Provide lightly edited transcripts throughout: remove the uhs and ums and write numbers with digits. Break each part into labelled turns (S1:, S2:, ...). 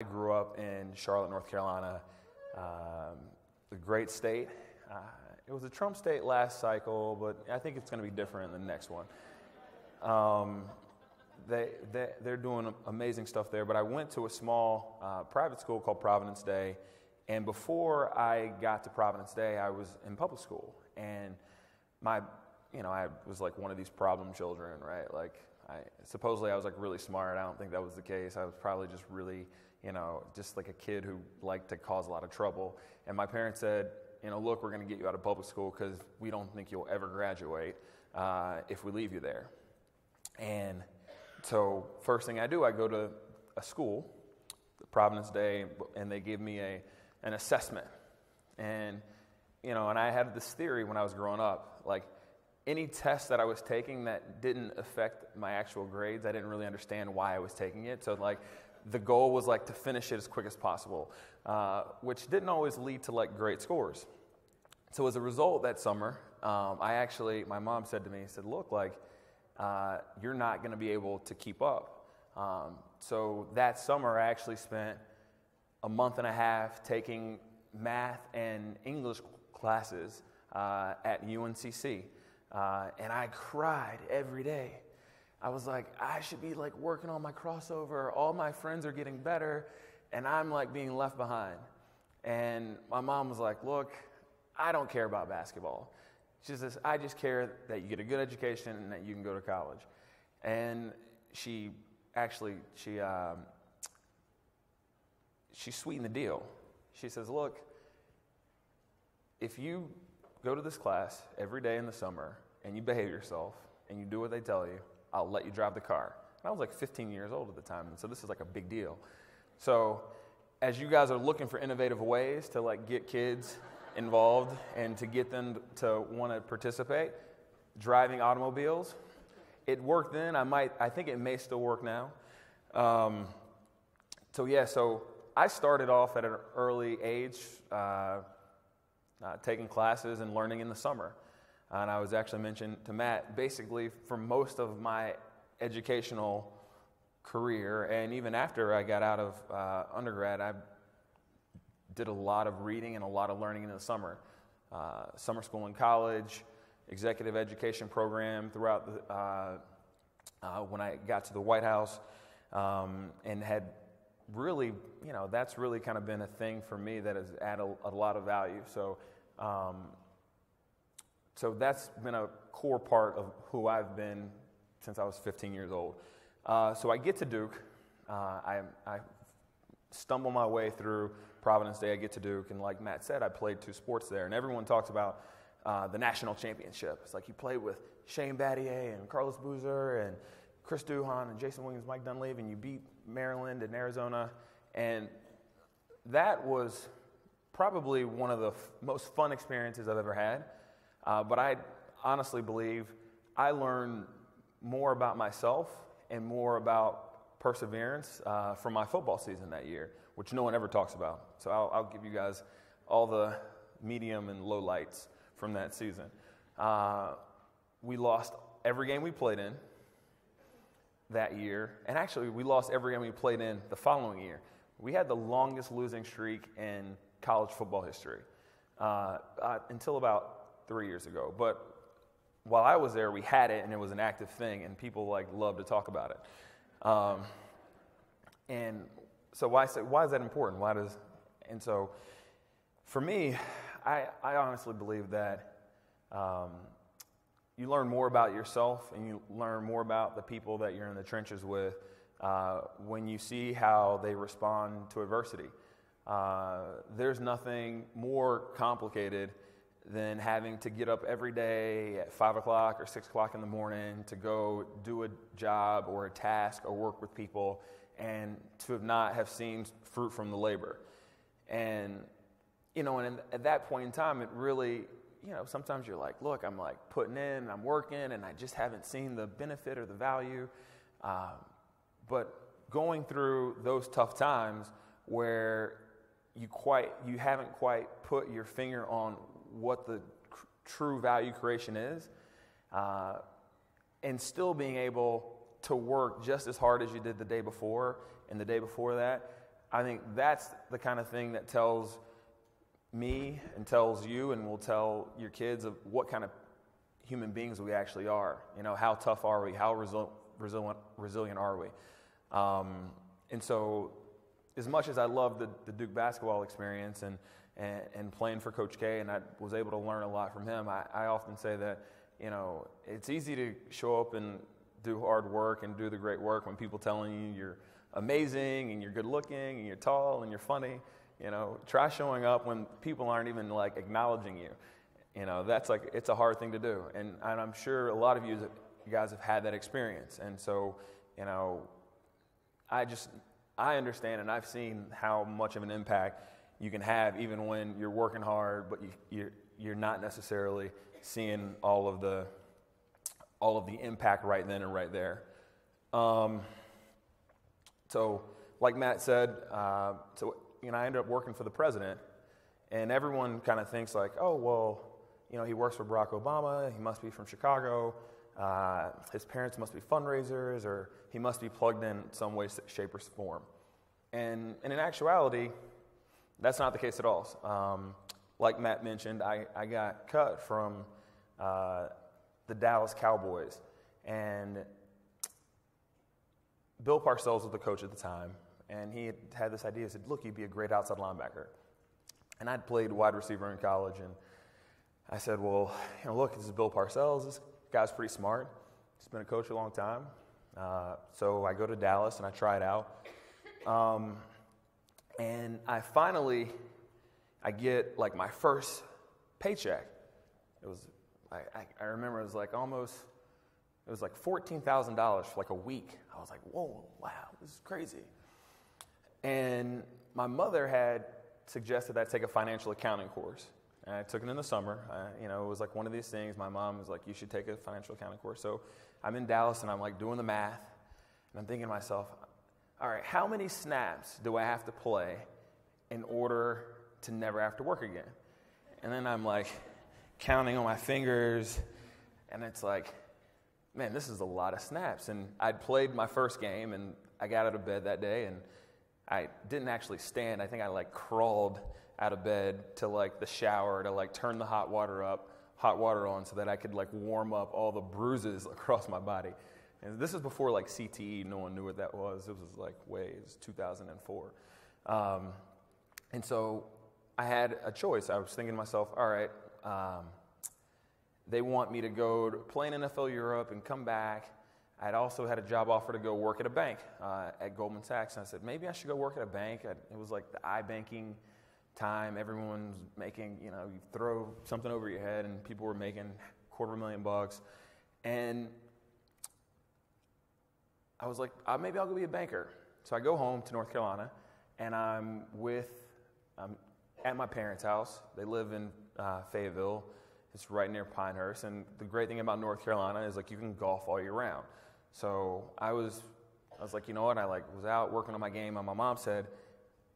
S1: I grew up in Charlotte, North Carolina, a great state. It was a Trump state last cycle, but I think it's going to be different in the next one. They're doing amazing stuff there, but I went to a small private school called Providence Day, and before I got to Providence Day, I was in public school, and I was like one of these problem children, right? Like, supposedly I was like really smart. I don't think that was the case. I was probably just really, just like a kid who liked to cause a lot of trouble. And my parents said, look, we're going to get you out of public school because we don't think you'll ever graduate if we leave you there. And so first thing I do, I go to a school, Providence Day, and they give me an assessment. And, and I had this theory when I was growing up, like any test that I was taking that didn't affect my actual grades, I didn't really understand why I was taking it. So like the goal was like to finish it as quick as possible, which didn't always lead to like great scores. So as a result that summer, my mom said to me, look, like, you're not going to be able to keep up. So that summer, I actually spent a month and a half taking math and English classes at UNCC, and I cried every day. I was like, I should be like working on my crossover. All my friends are getting better, and I'm like being left behind. And my mom was like, look, I don't care about basketball. She says, I just care that you get a good education and that you can go to college. And she sweetened the deal. She says, look, if you go to this class every day in the summer and you behave yourself and you do what they tell you, I'll let you drive the car. And I was like 15 years old at the time, and so this is like a big deal. So as you guys are looking for innovative ways to like get kids involved and to get them to want to participate, driving automobiles, it worked then. I think it may still work now. So I started off at an early age, taking classes and learning in the summer. And I was actually mentioned to Matt, basically for most of my educational career, and even after I got out of undergrad, I did a lot of reading and a lot of learning in the summer. Summer school in college, executive education program throughout when I got to the White House, and had really, that's really kind of been a thing for me that has added a lot of value. So that's been a core part of who I've been since I was 15 years old. So I get to Duke. I stumble my way through Providence Day. I get to Duke, and like Matt said, I played 2 sports there. And everyone talks about the national championship. It's like you played with Shane Battier and Carlos Boozer and Chris Duhon and Jason Williams, Mike Dunleavy, and you beat Maryland and Arizona. And that was probably one of the most fun experiences I've ever had. But I honestly believe I learned more about myself and more about perseverance from my football season that year, which no one ever talks about. So I'll give you guys all the medium and low lights from that season. We lost every game we played in that year, and actually we lost every game we played in the following year. We had the longest losing streak in college football history until about 3 years ago. But while I was there, we had it, and it was an active thing, and people like love to talk about it. And so why is that important? And so for me, I honestly believe that you learn more about yourself and you learn more about the people that you're in the trenches with when you see how they respond to adversity. There's nothing more complicated than having to get up every day at 5 o'clock or 6 o'clock in the morning to go do a job or a task or work with people and to not have seen fruit from the labor. And, and at that point in time, it really, sometimes you're like, look, I'm like putting in, I'm working, and I just haven't seen the benefit or the value. But going through those tough times where you haven't quite put your finger on what the true value creation is, and still being able to work just as hard as you did the day before and the day before that, I think that's the kind of thing that tells me and tells you and will tell your kids of what kind of human beings we actually are. How tough are we? How resilient are we? And so as much as I love the Duke basketball experience and playing for Coach K, and I was able to learn a lot from him, I often say that, it's easy to show up and do hard work and do the great work when people telling you you're amazing and you're good looking and you're tall and you're funny. Try showing up when people aren't even acknowledging you. That's it's a hard thing to do. And I'm sure a lot of you guys have had that experience. And so, I understand and I've seen how much of an impact you can have even when you're working hard, but you're not necessarily seeing all of the impact right then and right there. So like Matt said, I ended up working for the president, and everyone kind of thinks oh, well, he works for Barack Obama, he must be from Chicago, his parents must be fundraisers, or he must be plugged in some way, shape, or form. And in actuality, that's not the case at all. Like Matt mentioned, I got cut from the Dallas Cowboys, and Bill Parcells was the coach at the time, and he had this idea. He said, look, you'd be a great outside linebacker. And I'd played wide receiver in college, and I said, well, look, this is Bill Parcells. This guy's pretty smart. He's been a coach a long time. So I go to Dallas, and I try it out. And I get my first paycheck. It was, I remember it was $14,000 for a week. I was like, whoa, wow, this is crazy. And my mother had suggested I take a financial accounting course. And I took it in the summer. It was one of these things. My mom was like, you should take a financial accounting course. So I'm in Dallas, and I'm doing the math. And I'm thinking to myself, all right, how many snaps do I have to play in order to never have to work again? And then I'm counting on my fingers, and it's man, this is a lot of snaps. And I'd played my first game, and I got out of bed that day, and I didn't actually stand. I think I crawled out of bed to the shower to turn the hot water on so that I could warm up all the bruises across my body. And this is before CTE. No one knew what that was. It was it was 2004. And so I had a choice. I was thinking to myself, all right, they want me to go to play in NFL Europe and come back. I'd also had a job offer to go work at a bank at Goldman Sachs. And I said, maybe I should go work at a bank. It was the iBanking time. Everyone's making, you throw something over your head, and people were making $250,000. And I was maybe I'll go be a banker. So I go home to North Carolina, and I'm at my parents' house. They live in Fayetteville. It's right near Pinehurst. And the great thing about North Carolina is you can golf all year round. So I was you know what? I was out working on my game, and my mom said,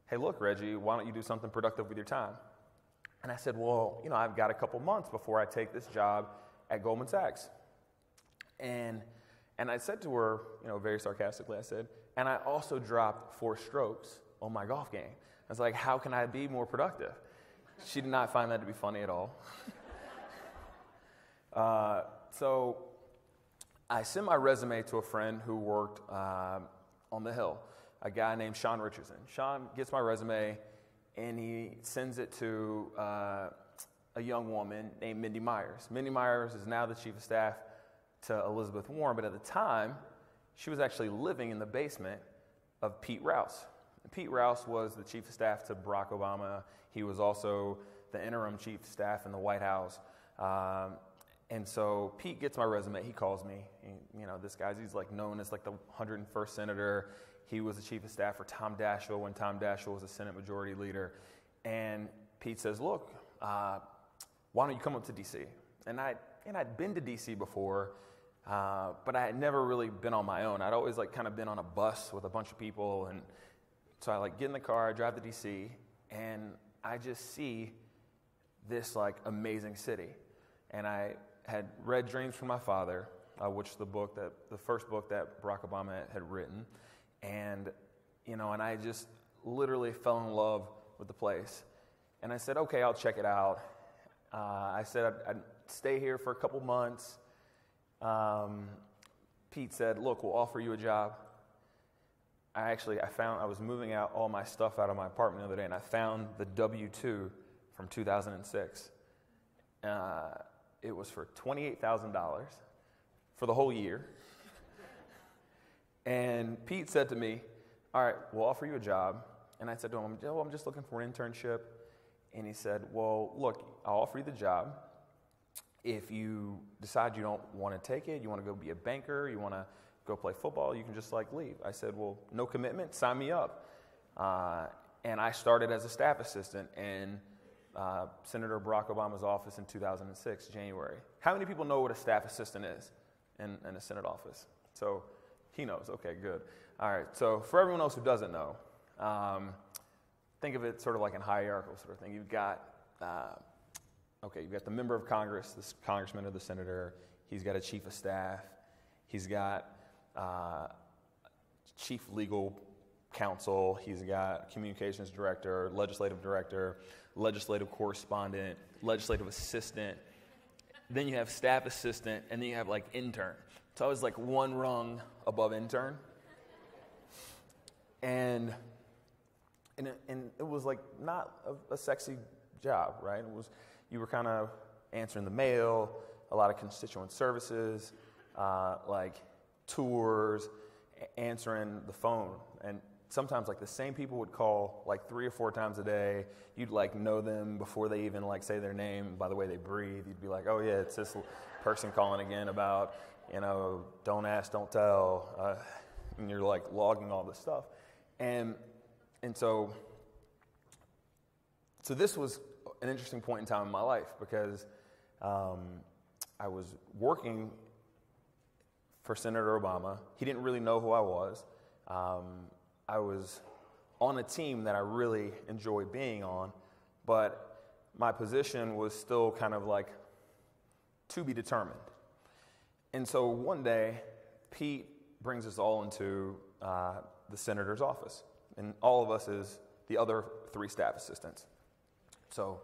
S1: hey, look, Reggie, why don't you do something productive with your time? And I said, well, I've got a couple months before I take this job at Goldman Sachs. And I said to her, very sarcastically, I said, and I also dropped 4 strokes on my golf game. I was how can I be more productive? She did not find that to be funny at all. So I sent my resume to a friend who worked on the Hill, a guy named Sean Richardson. Sean gets my resume, and he sends it to a young woman named Mindy Myers. Mindy Myers is now the chief of staff to Elizabeth Warren, but at the time, she was actually living in the basement of Pete Rouse. Pete Rouse was the chief of staff to Barack Obama. He was also the interim chief of staff in the White House. And so Pete gets my resume. He calls me. This guy's, he's known as the 101st senator. He was the chief of staff for Tom Daschle when Tom Daschle was the Senate Majority Leader. And Pete says, look, why don't you come up to D.C.? And I'd been to D.C. before, but I had never really been on my own. I'd always kind of been on a bus with a bunch of people. And so I get in the car, I drive to D.C., and I just see this amazing city. And I had read Dreams from My Father, which is the first book that Barack Obama had written. And, and I just literally fell in love with the place. And I said, okay, I'll check it out. I said I'd stay here for a couple months. Pete said, look, we'll offer you a job. I was moving out all my stuff out of my apartment the other day, and I found the W-2 from 2006. It was for $28,000 for the whole year. And Pete said to me, all right, we'll offer you a job. And I said to him, I'm just looking for an internship. And he said, well, look, I'll offer you the job. If you decide you don't want to take it, you want to go be a banker, you want to go play football, you can just leave. I said, well, no commitment, sign me up. And I started as a staff assistant in Senator Barack Obama's office in 2006, January. How many people know what a staff assistant is in a Senate office? So he knows. Okay, good. All right, so for everyone else who doesn't know, think of it sort of like in hierarchical sort of thing. You've got the member of Congress, the congressman or the senator. He's got a chief of staff. He's got chief legal counsel. He's got communications director, legislative correspondent, legislative assistant. Then you have staff assistant, and then you have intern. It's always one rung above intern. And it was not a sexy job, right? It was, you were kind of answering the mail, a lot of constituent services, tours, answering the phone. And sometimes the same people would call 3 or 4 times a day. You'd know them before they even say their name by the way they breathe. You'd be like, oh yeah, it's this person calling again about, don't ask, don't tell. And you're logging all this stuff. And so this was an interesting point in time in my life because I was working for Senator Obama. He didn't really know who I was. I was on a team that I really enjoyed being on, but my position was still kind of to be determined. And so one day, Pete brings us all into the senator's office, and all of us is the other 3 staff assistants. So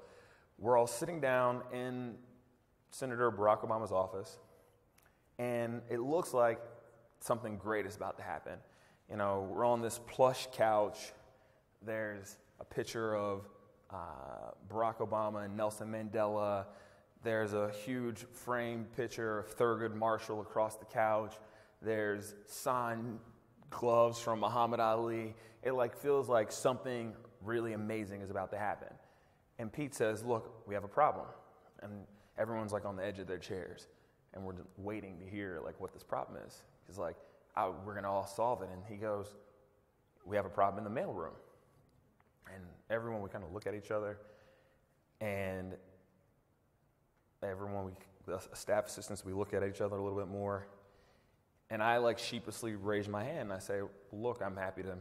S1: we're all sitting down in Senator Barack Obama's office, and it looks like something great is about to happen. We're on this plush couch. There's a picture of Barack Obama and Nelson Mandela. There's a huge framed picture of Thurgood Marshall across the couch. There's signed gloves from Muhammad Ali. It feels like something really amazing is about to happen. And Pete says, look, we have a problem. And everyone's on the edge of their chairs. And we're just waiting to hear what this problem is. He's we're going to all solve it. And he goes, we have a problem in the mailroom. And everyone, we kind of look at each other. And everyone, the staff assistants, we look at each other a little bit more. And I sheepishly raise my hand and I say, look, I'm happy to,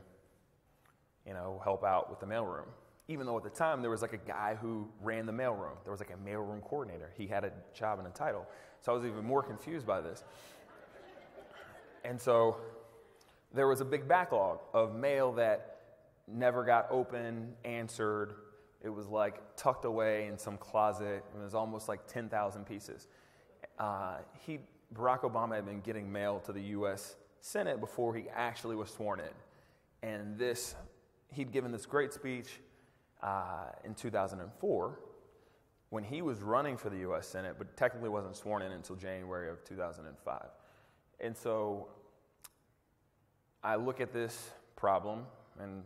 S1: help out with the mailroom. Even though at the time there was a guy who ran the mailroom. There was a mailroom coordinator. He had a job and a title. So I was even more confused by this. And so there was a big backlog of mail that never got opened, answered. It was tucked away in some closet. It was almost 10,000 pieces. Barack Obama had been getting mail to the U.S. Senate before he actually was sworn in. And he'd given this great speech in 2004 when he was running for the U.S. Senate, but technically wasn't sworn in until January of 2005. And so I look at this problem and,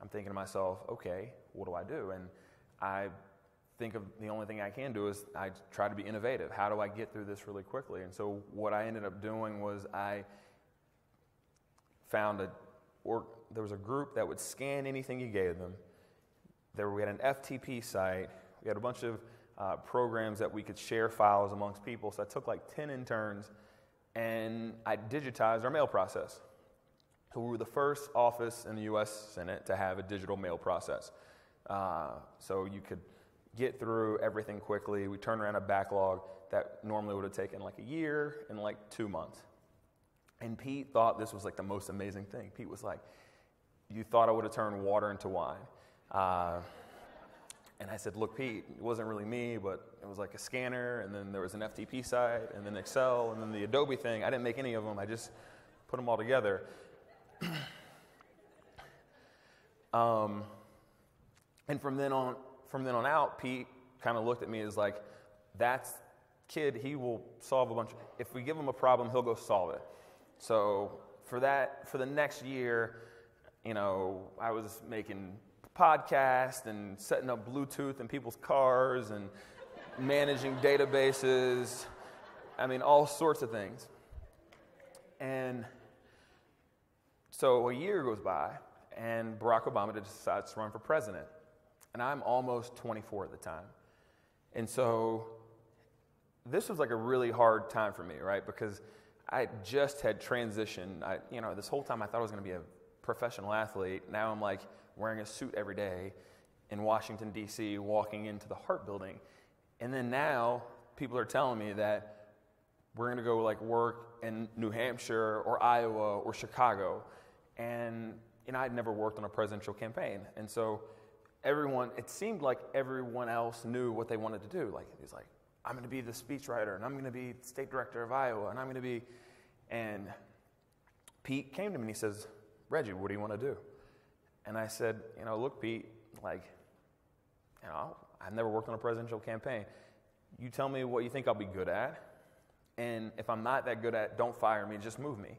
S1: I'm thinking to myself, okay, what do I do? And I think of the only thing I can do is I try to be innovative. How do I get through this really quickly? And so what I ended up doing was I found there was a group that would scan anything you gave them. We had an FTP site. We had a bunch of programs that we could share files amongst people. So I took 10 interns and I digitized our mail process. So we were the first office in the U.S. Senate to have a digital mail process. So you could get through everything quickly. We turned around a backlog that normally would have taken a year in 2 months. And Pete thought this was the most amazing thing. Pete was you thought I would have turned water into wine. And I said, look, Pete, it wasn't really me, but it was like a scanner, and then there was an FTP site, and then Excel, and then the Adobe thing. I didn't make any of them. I just put them all together. And from then on out, Pete kind of looked at me as like, that's kid, he will solve a bunch of, if we give him a problem, he'll go solve it. So for the next year, I was making podcasts and setting up Bluetooth in people's cars and managing databases. I mean, all sorts of things. And so a year goes by, and Barack Obama decides to run for president. And I'm almost 24 at the time. And so this was like a really hard time for me, right? Because I just had transitioned. This whole time I thought I was going to be a professional athlete. Now I'm like wearing a suit every day in Washington, D.C., walking into the Hart Building. And then now people are telling me that we're going to go like work in New Hampshire or Iowa or Chicago. And, I'd never worked on a presidential campaign. And so it seemed like everyone else knew what they wanted to do. Like, he's like, I'm going to be the speechwriter, and I'm going to be state director of Iowa, and I'm going to be, and Pete came to me and he says, Reggie, what do you want to do? And I said, look, Pete, I've never worked on a presidential campaign. You tell me what you think I'll be good at, and if I'm not that good at, don't fire me, just move me.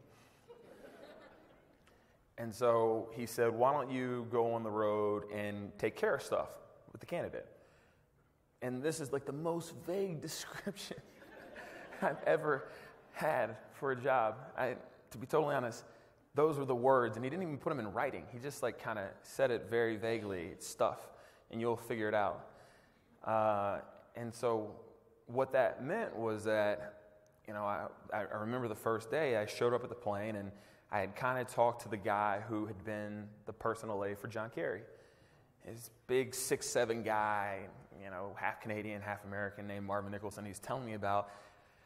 S1: And so he said, why don't you go on the road and take care of stuff with the candidate? And this is like the most vague description I've ever had for a job. To be totally honest, those were the words, and he didn't even put them in writing. He just kind of said it very vaguely. It's stuff, and you'll figure it out. And so what that meant was that, I remember the first day I showed up at the plane, and I had kind of talked to the guy who had been the personal aide for John Kerry. This big 6'7" guy, half Canadian, half American, named Marvin Nicholson. He's telling me about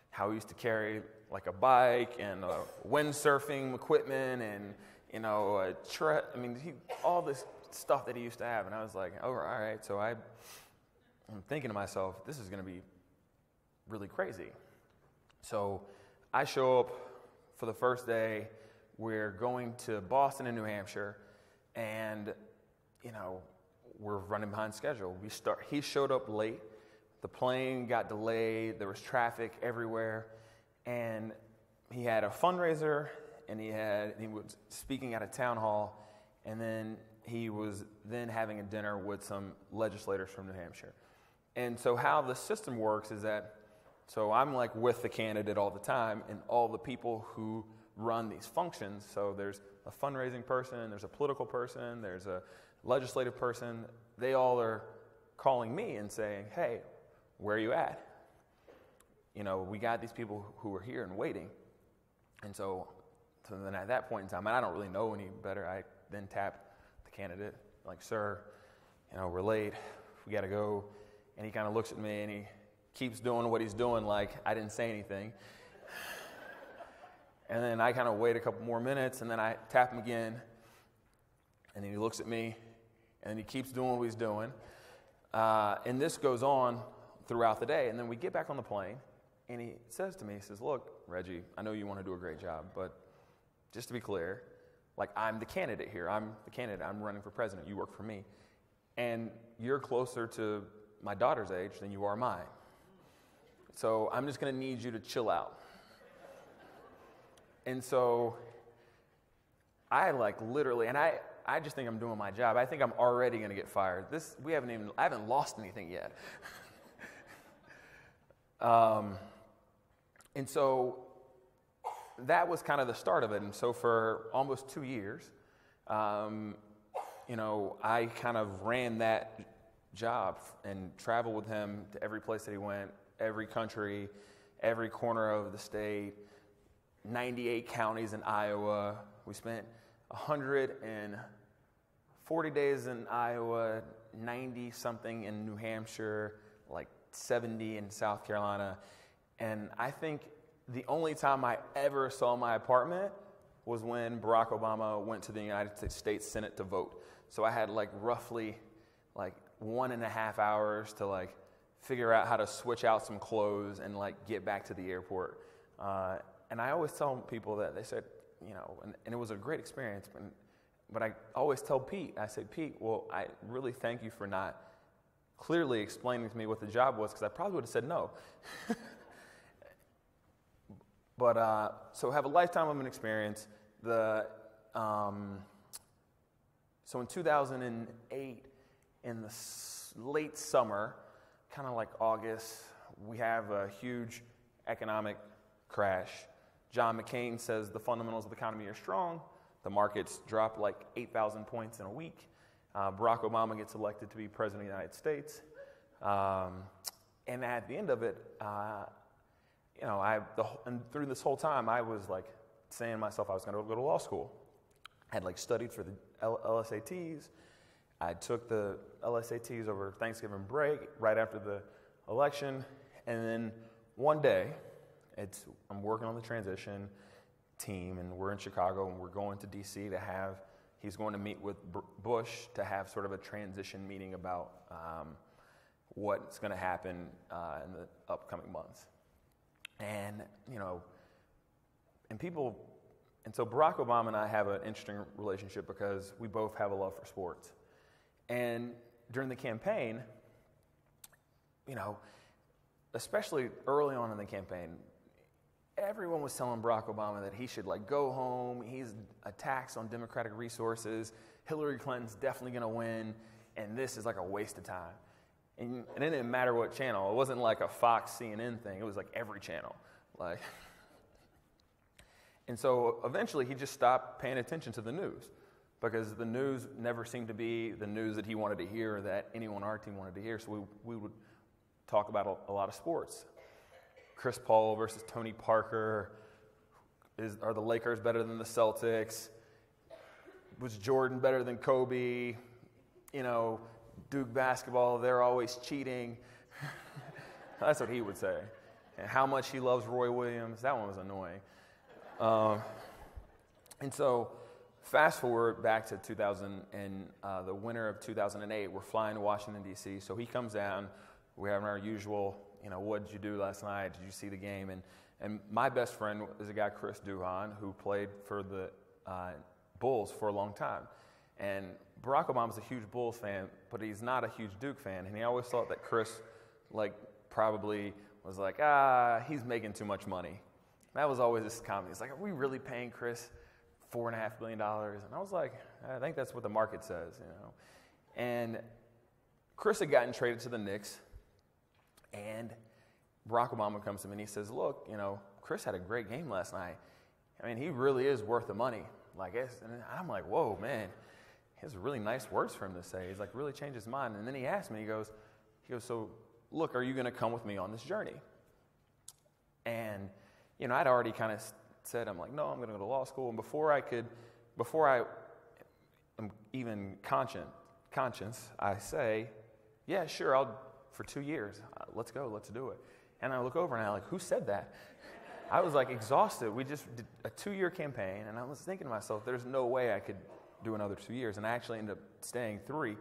S1: how he used to carry like a bike and windsurfing equipment and all this stuff that he used to have. And I was like, oh, all right. So I'm thinking to myself, this is going to be really crazy. So I show up for the first day. We're going to Boston and New Hampshire, and we're running behind schedule. He showed up late. The plane got delayed. There was traffic everywhere, and he had a fundraiser, and he was speaking at a town hall, and then he was having a dinner with some legislators from New Hampshire. And so how the system works is that, so I'm like with the candidate all the time, and all the people who run these functions. So there's a fundraising person, there's a political person, there's a legislative person. They all are calling me and saying, hey, where are you at? We got these people who are here and waiting. And so then at that point in time, and I don't really know any better, I then tap the candidate, like, sir, we're late, we got to go. And he kind of looks at me and he keeps doing what he's doing like I didn't say anything. And then I kind of wait a couple more minutes, and then I tap him again, and then he looks at me, and then he keeps doing what he's doing. And this goes on throughout the day. And then we get back on the plane, and he says to me, he says, look, Reggie, I know you want to do a great job, but just to be clear, I'm the candidate here. I'm the candidate. I'm running for president. You work for me. And you're closer to my daughter's age than you are mine. So I'm just going to need you to chill out. And so I literally, and I just think I'm doing my job. I think I'm already going to get fired. I haven't lost anything yet. And so that was kind of the start of it. And so for almost 2 years, I kind of ran that job and traveled with him to every place that he went, every country, every corner of the state, 98 counties in Iowa. We spent 140 days in Iowa, 90-something in New Hampshire, 70 in South Carolina. And I think the only time I ever saw my apartment was when Barack Obama went to the United States Senate to vote. So I had like roughly like 1.5 hours to like figure out how to switch out some clothes and like get back to the airport. And I always tell people that. They said, you know, and it was a great experience. But I always tell Pete, I say, Pete, well, I really thank you for not clearly explaining to me what the job was, because I probably would have said no. But so have a lifetime of an experience. So in 2008, in the late summer, kind of like August, we have a huge economic crash. John McCain says the fundamentals of the economy are strong. The markets drop like 8,000 points in a week. Barack Obama gets elected to be president of the United States. And at the end of it, you know, and through this whole time, I was like saying to myself I was going to go to law school. I had like studied for the LSATs. I took the LSATs over Thanksgiving break right after the election. And then one day, I'm working on the transition team, and we're in Chicago, and we're going to D.C. he's going to meet with Bush to have sort of a transition meeting about what's going to happen in the upcoming months. And, you know, and so Barack Obama and I have an interesting relationship because we both have a love for sports. And during the campaign, you know, especially early on in the campaign, everyone was telling Barack Obama that he should like go home. He's a tax on Democratic resources. Hillary Clinton's definitely going to win, and this is like a waste of time. And it didn't matter what channel. It wasn't like a Fox CNN thing. It was like every channel. Like, and so eventually he just stopped paying attention to the news, because the news never seemed to be the news that he wanted to hear or that anyone on our team wanted to hear. So we would talk about a lot of sports. Chris Paul versus Tony Parker. Are the Lakers better than the Celtics? Was Jordan better than Kobe? You know, Duke basketball, they're always cheating. That's what he would say. And how much he loves Roy Williams. That one was annoying. And so fast forward back to the winter of 2008. We're flying to Washington, D.C. So he comes down. We're having our usual, you know, what did you do last night? Did you see the game? And my best friend is a guy, Chris Duhon, who played for the Bulls for a long time. And Barack Obama's a huge Bulls fan, but he's not a huge Duke fan. And he always thought that Chris, like, probably was like, he's making too much money. That was always his comment. He's like, are we really paying Chris $4.5 billion? And I was like, I think that's what the market says, you know. And Chris had gotten traded to the Knicks. And Barack Obama comes to me and he says, look, you know, Chris had a great game last night. I mean, he really is worth the money. Like, and I'm like, whoa, man, he has really nice words for him to say. He's like, really changed his mind. And then he asked me, he goes, so look, are you going to come with me on this journey? And, you know, I'd already kind of said, I'm like, no, I'm going to go to law school. And before I am even conscious, I say, yeah, sure, for 2 years, let's go, let's do it. And I look over and I'm like, who said that? I was like exhausted. We just did a 2-year campaign, and I was thinking to myself, there's no way I could do another 2 years. And I actually ended up staying 3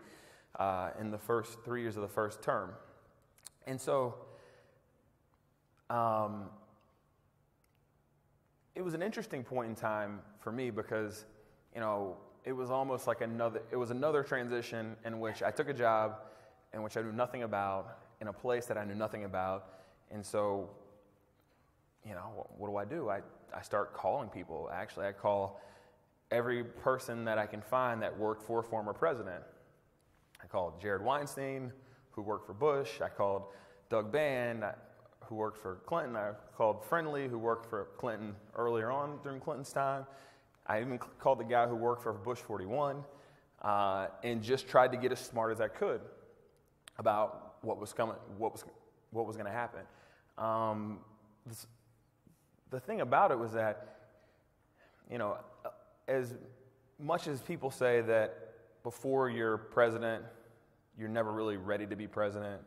S1: in the first 3 years of the first term. And so it was an interesting point in time for me because, you know, it was almost like another transition in which I took a job in which I knew nothing about, in a place that I knew nothing about. And so, you know, what do? I start calling people. Actually, I call every person that I can find that worked for a former president. I called Jared Weinstein, who worked for Bush. I called Doug Band, who worked for Clinton. I called Friendly, who worked for Clinton earlier on during Clinton's time. I even called the guy who worked for Bush 41 and just tried to get as smart as I could about what was coming, what was going to happen. The thing about it was that, you know, as much as people say that before you're president, you're never really ready to be president,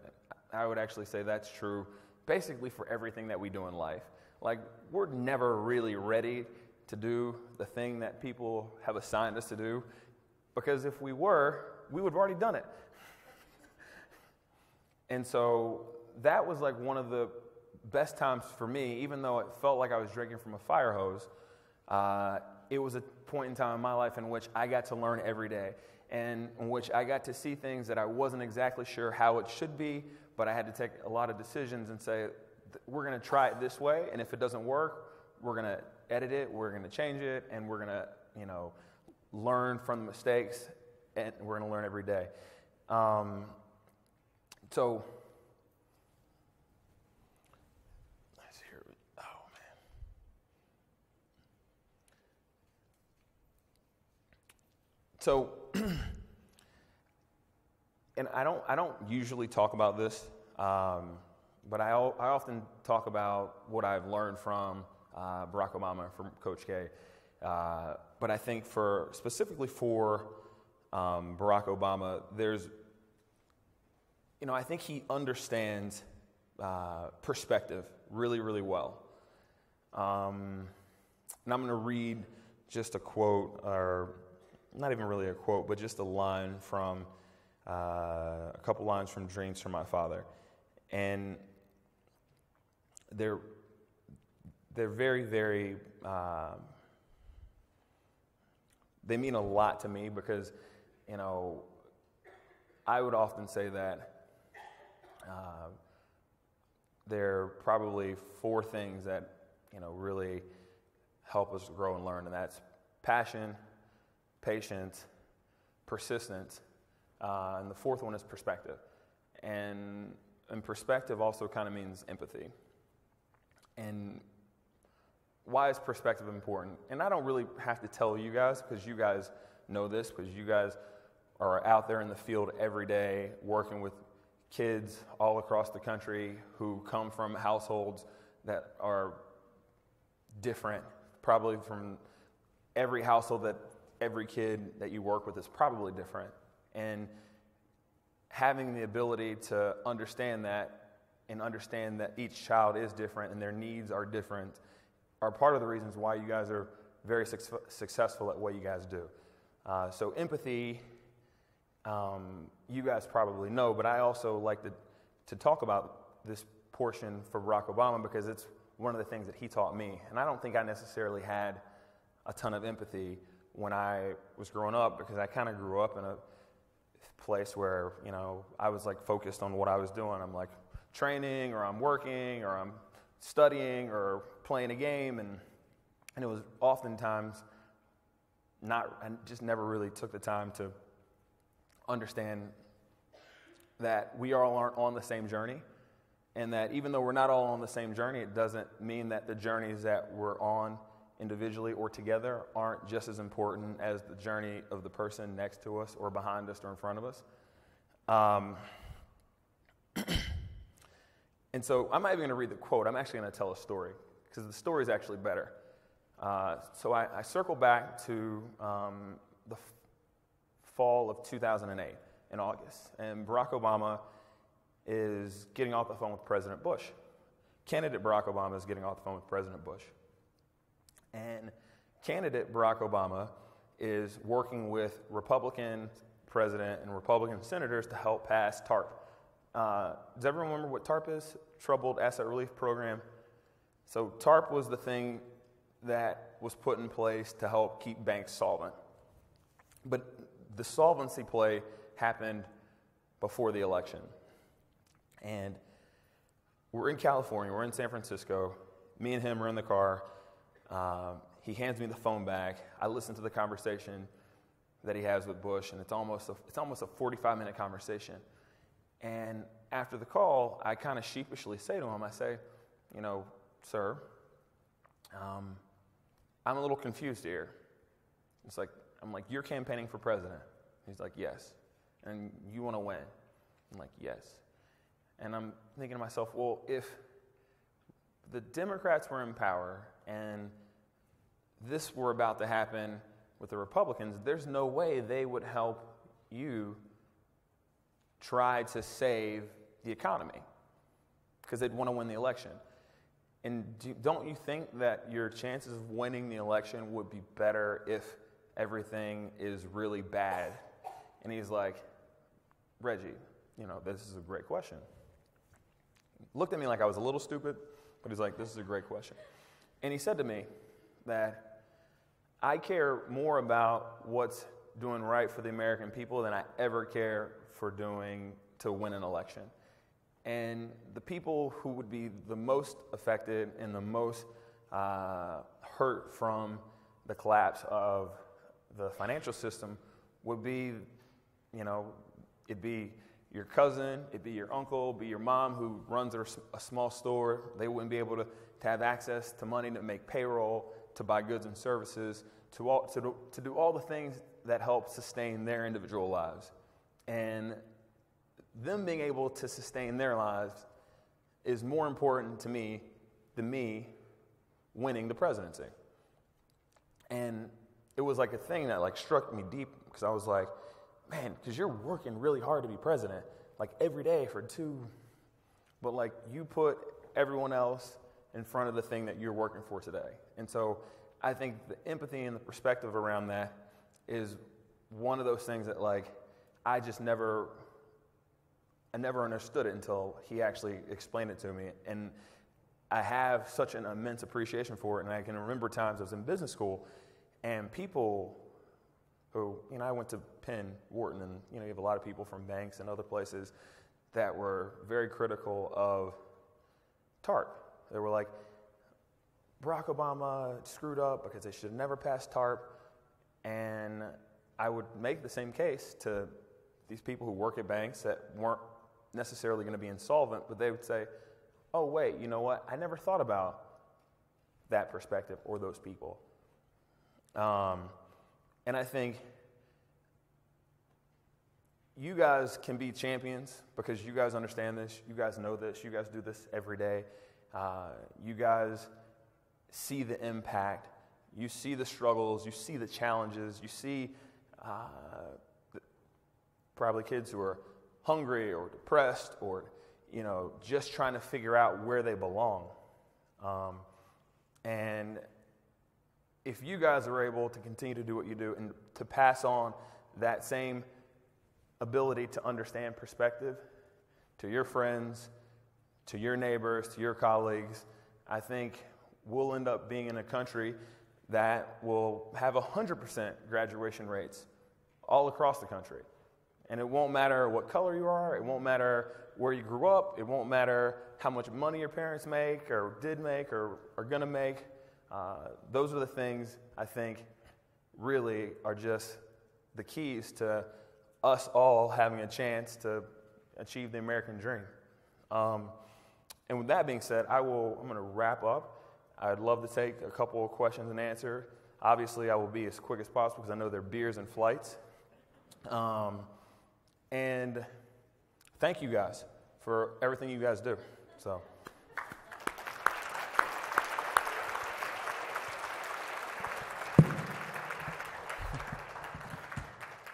S1: I would actually say that's true basically for everything that we do in life. Like, we're never really ready to do the thing that people have assigned us to do, because if we were, we would have already done it. And so that was like one of the best times for me, even though it felt like I was drinking from a fire hose. It was a point in time in my life in which I got to learn every day, and in which I got to see things that I wasn't exactly sure how it should be, but I had to take a lot of decisions and say, we're going to try it this way, and if it doesn't work, we're going to edit it, we're going to change it, and we're going to, learn from the mistakes, and we're going to learn every day. So, let's hear it. Oh man. So, and I don't usually talk about this, but I often talk about what I've learned from Barack Obama, from Coach K. But I think specifically for Barack Obama, I think he understands perspective really, really well. And I'm going to read just a quote, or not even really a quote, but just a line from, a couple lines from Dreams from My Father. And they're very, very, they mean a lot to me because, I would often say that there are probably 4 things that, really help us grow and learn, and that's passion, patience, persistence, and the 4th one is perspective. And perspective also kind of means empathy. And why is perspective important? And I don't really have to tell you guys, because you guys know this, because you guys are out there in the field every day working with kids all across the country who come from households that are different, probably from every household, that every kid that you work with is probably different. And having the ability to understand that, and understand that each child is different and their needs are different, are part of the reasons why you guys are very successful at what you guys do. So empathy, you guys probably know, but I also like to talk about this portion for Barack Obama because it's one of the things that he taught me. And I don't think I necessarily had a ton of empathy when I was growing up, because I kind of grew up in a place where, I was like focused on what I was doing. I'm like training, or I'm working, or I'm studying, or playing a game, and it was oftentimes I just never really took the time to understand that we all aren't on the same journey, and that even though we're not all on the same journey, it doesn't mean that the journeys that we're on individually or together aren't just as important as the journey of the person next to us or behind us or in front of us. And so I'm not even going to read the quote. I'm actually going to tell a story, because the story is actually better. So I circle back to the fall of 2008 in August, and Barack Obama is getting off the phone with President Bush. Candidate Barack Obama is getting off the phone with President Bush. And candidate Barack Obama is working with Republican president and Republican senators to help pass TARP. Does everyone remember what TARP is? Troubled Asset Relief Program. So TARP was the thing that was put in place to help keep banks solvent. But the solvency play happened before the election. And we're in California, we're in San Francisco. Me and him are in the car. He hands me the phone back. I listen to the conversation that he has with Bush, and it's almost a 45-minute conversation. And after the call, I kind of sheepishly say to him, I say, sir, I'm a little confused here. I'm like, you're campaigning for president. He's like, yes. And you want to win? I'm like, yes. And I'm thinking to myself, well, if the Democrats were in power and this were about to happen with the Republicans, there's no way they would help you try to save the economy, because they'd want to win the election. And don't you think that your chances of winning the election would be better if everything is really bad? And he's like, Reggie, this is a great question. Looked at me like I was a little stupid, but he's like, this is a great question. And he said to me that I care more about what's doing right for the American people than I ever care for doing to win an election. And the people who would be the most affected and the most hurt from the collapse of the financial system would be, it'd be your cousin, it'd be your uncle, it'd be your mom who runs a small store. They wouldn't be able to have access to money to make payroll, to buy goods and services, to do all the things that help sustain their individual lives. And them being able to sustain their lives is more important to me than me winning the presidency. And it was like a thing that like struck me deep, because I was like, man, because you're working really hard to be president, like every day but like you put everyone else in front of the thing that you're working for today. And so I think the empathy and the perspective around that is one of those things that like I never understood it until he actually explained it to me. And I have such an immense appreciation for it. And I can remember times I was in business school and people who, I went to Penn, Wharton, and, you have a lot of people from banks and other places that were very critical of TARP. They were like, Barack Obama screwed up because they should have never passed TARP. And I would make the same case to these people who work at banks that weren't necessarily going to be insolvent, but they would say, oh, wait, you know what? I never thought about that perspective or those people. And I think you guys can be champions because you guys understand this, you guys know this, you guys do this every day. You guys see the impact, you see the struggles, you see the challenges, you see probably kids who are hungry or depressed or, just trying to figure out where they belong. And if you guys are able to continue to do what you do and to pass on that same ability to understand perspective to your friends, to your neighbors, to your colleagues, I think we'll end up being in a country that will have 100% graduation rates all across the country. And it won't matter what color you are, it won't matter where you grew up, it won't matter how much money your parents make or did make or are going to make. Those are the things I think really are just the keys to us all having a chance to achieve the American dream. And with that being said, I'm going to wrap up. I'd love to take a couple of questions and answer. Obviously, I will be as quick as possible because I know there are beers and flights. And thank you guys for everything you guys do. So.